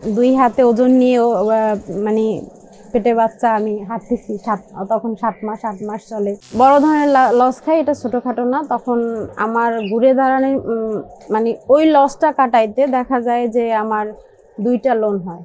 2 হাতে ওজন নিয়েও মানে পেটে বাচ্চা আমি হাঁটতেছি, তখন 7 মাস চলে। বড় ধরনের লস খাই, এটা ছোটখাটো না। তখন আমার ঘুরে দাঁড়ানো মানে ওই লসটা কাটাইতে দেখা যায় যে আমার 2টা লোন হয়।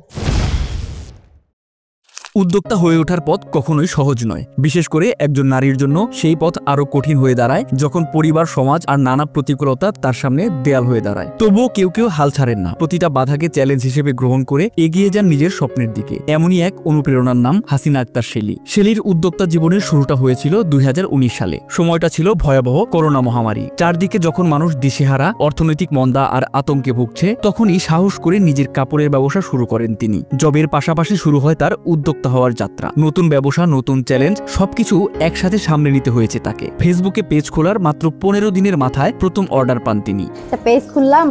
উদ্যোক্তা হয়ে ওঠার পথ কখনোই সহজ নয়, বিশেষ করে একজন নারীর জন্য সেই পথ আরো কঠিন হয়ে দাঁড়ায় যখন পরিবার, সমাজ আর নানা প্রতিকূলতা তার সামনে দেয়াল হয়ে দাঁড়ায়। তবুও কেউ কেউ হাল ছাড়েন না, প্রতিটা বাধাকে চ্যালেঞ্জ হিসেবে গ্রহণ করে এগিয়ে যান নিজের স্বপ্নের দিকে। এমনই এক অনুপ্রেরণার নাম হাসিনা আক্তার শেলী। শেলীর উদ্যোক্তা জীবনের শুরুটা হয়েছিল 2019 সালে। সময়টা ছিল ভয়াবহ করোনা মহামারী। চারদিকে যখন মানুষ দিশেহারা, অর্থনৈতিক মন্দা আর আতঙ্কে ভুগছে, তখনই সাহস করে নিজের কাপড়ের ব্যবসা শুরু করেন তিনি। জবের পাশাপাশি শুরু হয় তার উদ্যোক্তা হওয়ার যাত্রা। নতুন ব্যবসা, নতুন চ্যালেঞ্জ, সবকিছু একসাথে সামনে নিতে হয়েছে তাকে। ফেসবুকে পেজ খোলার মাত্র 15 দিনের মাথায় প্রথম অর্ডার পান তিনি। পেজ খুললাম,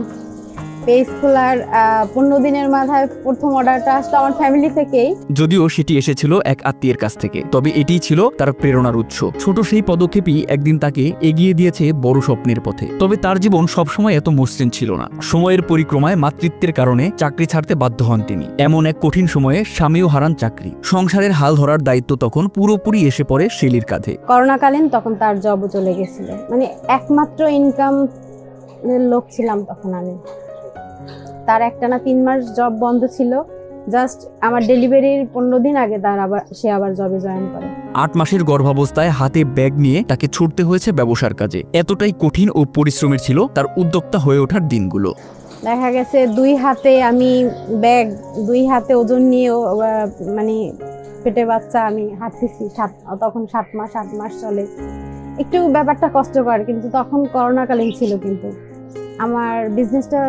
পেজ খোলার 15 দিনের মাথায় প্রথম অর্ডারটা আসলো আমার ফ্যামিলি থেকেই। যদিও সেটি এসেছিল এক আত্মীয়ের কাছ থেকে, তবে এটিই ছিল তার প্রেরণার উৎস। ছোট সেই পদক্ষেপই একদিন তাকে এগিয়ে দিয়েছে বড় স্বপ্নের পথে। তবে তার জীবন সবসময় এত মসৃণ ছিল না। সময়ের পরিক্রমায় মাতৃত্বের কারণে চাকরি ছাড়তে বাধ্য হন তিনি। এমন এক কঠিন সময়ে স্বামীও হারান চাকরি। সংসারের হাল ধরার দায়িত্ব তখন পুরোপুরি এসে পড়ে শেলীর কাঁধে। করোনাকালীন তখন তার জবও চলে গেছিল, মানে একমাত্র ইনকাম লোক ছিলাম তখন আমি। তার একটানা 3 মাস জব বন্ধ ছিল। জাস্ট আমার ডেলিভারির 15 দিন আগে সে আবার জবে জয়েন করে। 8 মাসের গর্ভাবস্থায় হাতে ব্যাগ নিয়ে তাকে ছুটতে হয়েছে ব্যবসার কাজে। এতটাই কঠিন ও পরিশ্রমের ছিল তার উদ্যোক্তা হয়ে ওঠার দিনগুলো। দেখা গেছে 2 হাতে আমি ব্যাগ, 2 হাতে ওজন নিয়েও মানে পেটে বাচ্চা আমি হাঁটতেছি, তখন 7 মাস চলে। একটু ব্যাপারটা কষ্টকর, কিন্তু তখন করোনাকালীন ছিল। কিন্তু আমার বিজনেসটা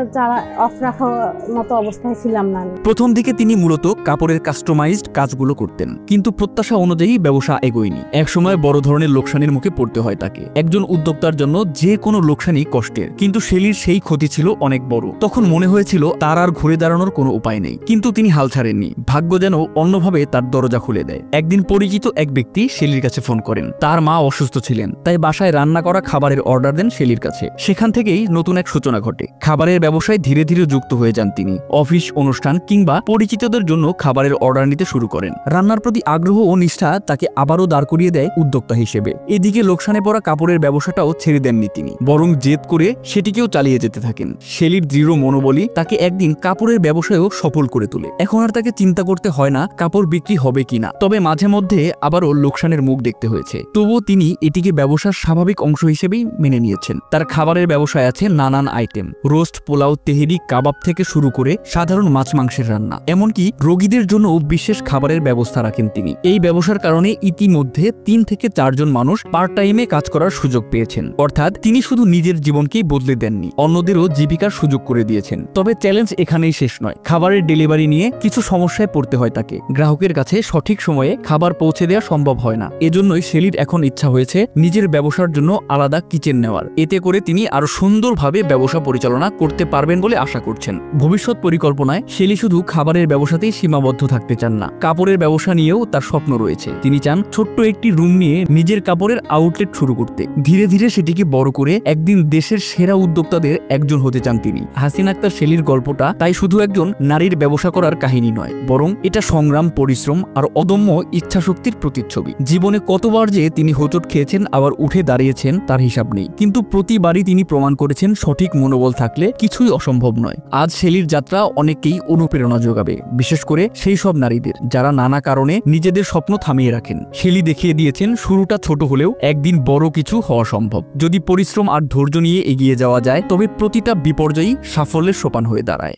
অফ রাখার মতো অবস্থায় ছিলাম না। প্রথম দিকে তিনি মূলত কাপড়ের কাস্টমাইজড কাজগুলো করতেন, কিন্তু প্রত্যাশা অনুযায়ী ব্যবসা এগোয়নি। একসময় বড় ধরনের লোকসানের মুখে পড়তে হয় তাকে। একজন উদ্যোক্তার জন্য যে কোনো লোকসানই কষ্টের, কিন্তু শেলীর সেই ক্ষতি ছিল অনেক বড়। তখন মনে হয়েছিল তার আর ঘুরে দাঁড়ানোর কোনো উপায় নেই, কিন্তু তিনি হাল ছাড়েননি। ভাগ্য যেন অন্যভাবে তার দরজা খুলে দেয়। একদিন পরিচিত এক ব্যক্তি শেলীর কাছে ফোন করেন। তার মা অসুস্থ ছিলেন, তাই বাসায় রান্না করা খাবারের অর্ডার দেন শেলীর কাছে। সেখান থেকেই নতুন এক সূচনা ঘটে। খাবারের ব্যবসায় ধীরে ধীরে যুক্ত হয়ে যান তিনি। অফিস, অনুষ্ঠান কিংবা পরিচিতদের জন্য খাবারের অর্ডার নিতে শুরু করেন। রান্নার প্রতি আগ্রহ ও নিষ্ঠা তাকে আবারও দাঁড় করিয়ে দেয় উদ্যোক্তা হিসেবে। এদিকে লোকসানে পড়া কাপড়ের ব্যবসাটাও ছেড়ে দেননি তিনি, বরং জেদ করে সেটিকেও চালিয়ে যেতে থাকেন। শেলীর দৃঢ় মনোবলই তাকে একদিন কাপড়ের ব্যবসায়ও সফল করে তোলে। এখন আর তাকে চিন্তা করতে হয় না কাপড় বিক্রি হবে কিনা। তবে মাঝে মধ্যে আবারও লোকসানের মুখ দেখতে হয়েছে। তবুও তিনি এটিকে ব্যবসার স্বাভাবিক অংশ হিসেবেই মেনে নিয়েছেন। তার খাবারের ব্যবসায় আছে নানান আইটেম, রোস্ট, পোলাও, তেহেরি, কাবাব থেকে শুরু করে সাধারণ মাছ মাংসের রান্না। এমনকি রোগীদের জন্য বিশেষ খাবারের ব্যবস্থা রাখেন তিনি। এই ব্যবসার কারণে ইতিমধ্যে 3 থেকে 4 জন মানুষ পার্ট টাইমে কাজ করার সুযোগ পেয়েছেন। অর্থাৎ তিনি শুধু নিজের জীবনকেই বদলে দেননি, অন্যদেরও জীবিকার সুযোগ করে দিয়েছেন। তবে চ্যালেঞ্জ এখানেই শেষ নয়। খাবারের ডেলিভারি নিয়ে কিছু সমস্যায় পড়তে হয় তাকে। গ্রাহকের কাছে সঠিক সময়ে খাবার পৌঁছে দেওয়া সম্ভব হয় না। এজন্যই শেলীর এখন ইচ্ছা হয়েছে নিজের ব্যবসার জন্য আলাদা কিচেন নেওয়ার। এতে করে তিনি আরো সুন্দরভাবে ব্যবসা পরিচালনা করতে পারবেন বলে আশা করছেন। ভবিষ্যৎ পরিকল্পনায় শেলী শুধু খাবারের ব্যবসাতেই সীমাবদ্ধ থাকতে চান না, কাপড়ের ব্যবসা নিয়েও তার স্বপ্ন রয়েছে। তিনি চান ছোট্ট একটি রুম নিয়ে নিজের কাপড়ের আউটলেট শুরু করতে। ধীরে ধীরে সেটিকে বড় করে একদিন দেশের সেরা উদ্যোক্তাদের একজন হতে চান তিনি। হাসিনা আক্তার শেলীর গল্পটা তাই শুধু একজন নারীর ব্যবসা করার কাহিনী নয়, বরং এটা সংগ্রাম, পরিশ্রম আর অদম্য ইচ্ছাশক্তির প্রতিচ্ছবি। জীবনে কতবার যে তিনি হোঁচট খেয়েছেন আবার উঠে দাঁড়িয়েছেন তার হিসাব নেই, কিন্তু প্রতিবারই তিনি প্রমাণ করেছেন সঠিক মনোবল থাকলে কিছুই অসম্ভব নয়। আজ শেলীর যাত্রা অনেককেই অনুপ্রেরণা যোগাবে, বিশেষ করে সেই সব নারীদের যারা নানা কারণে নিজেদের স্বপ্ন থামিয়ে রাখেন। শেলী দেখিয়ে দিয়েছেন শুরুটা ছোট হলেও একদিন বড় কিছু হওয়া সম্ভব। যদি পরিশ্রম আর ধৈর্য নিয়ে এগিয়ে যাওয়া যায়, তবে প্রতিটা বিপর্যয়ই সাফল্যের সোপান হয়ে দাঁড়ায়।